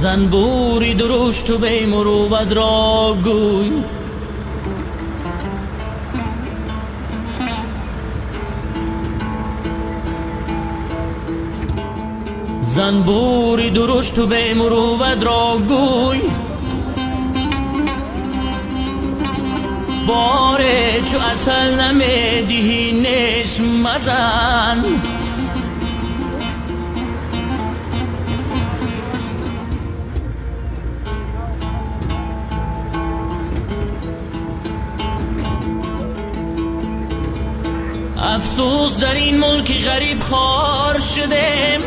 زنبوری درشت و بی مروت را گوی، زنبوری درشت و بی مروت را گوی، باره چو اصل نمیدهی نش مزن، افسوس در این ملک غریب خوار شدم،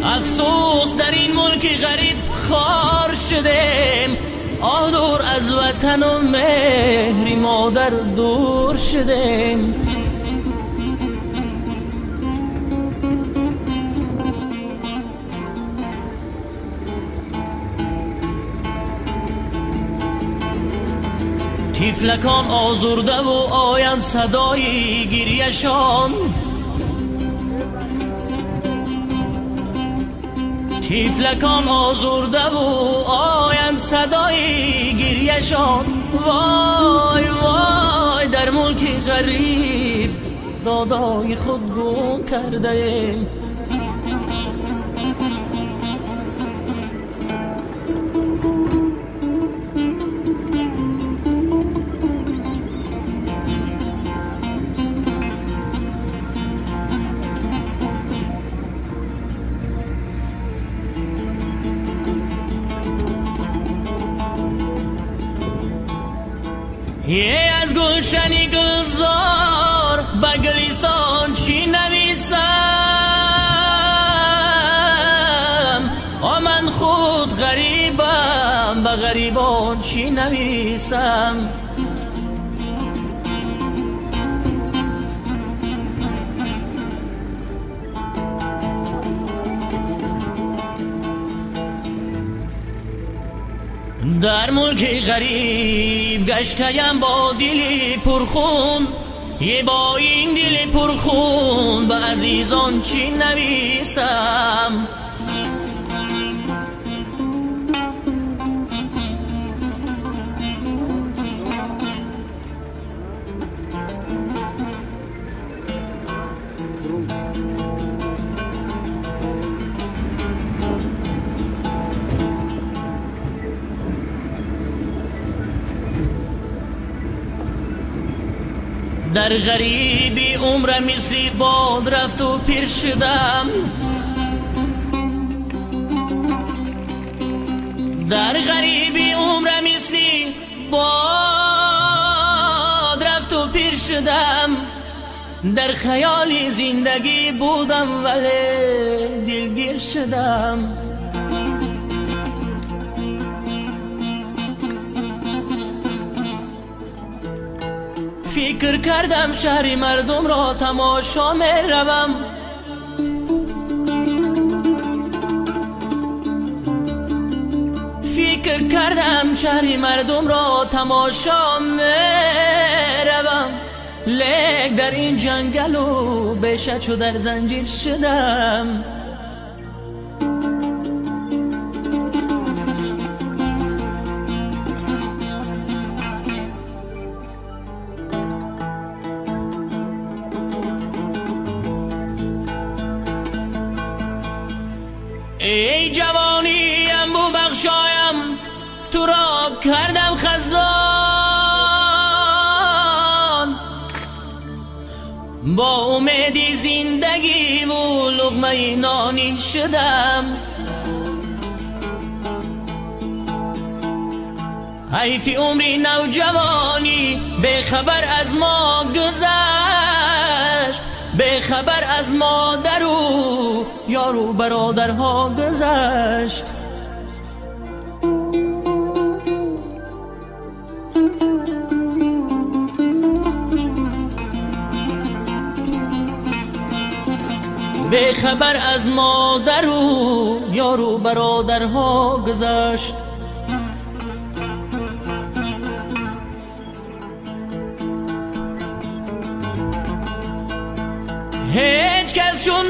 افسوس در این ملک غریب خوار شدم، آه دور از وطن و مهری مادر دور شدم. تیفلکان آزرده و آیند صدای گریه‌شان، تیفلکان آزرده و آیند صدای گریه‌شان. وای وای در ملک غریب دادای خود گم کرده، یه از گلشنی گلزار به گلیستان چی نویسم، من خود غریبم به غریبان چی نویسم. در ملک غریب گشتیم با دلی پرخون، یه با این دل پرخون به عزیزان چی نویسم. در غریبی عمر مثلی باد رفت و پیر شدم، در غریبی عمر مثلی باد رفت و پیر شدم. در خیال زندگی بودم ولی دلگیر شدم. فکر کردم شهر مردم را تماشا می روم، فکر کردم شهر مردم را تماشا می روم، لیک در این جنگل و بیشه چو در زنجیر شدم. ای جوانیم ببخشایم تو را کردم خزان، با امید زندگی و لقمه نانی شدم. حیف عمری نوجوانی به خبر از ما گذشت، به خبر از مادر و یار و برادرها گذشت. به خبر از مادر و یار و برادرها گذشت. Hey هیچ کس چون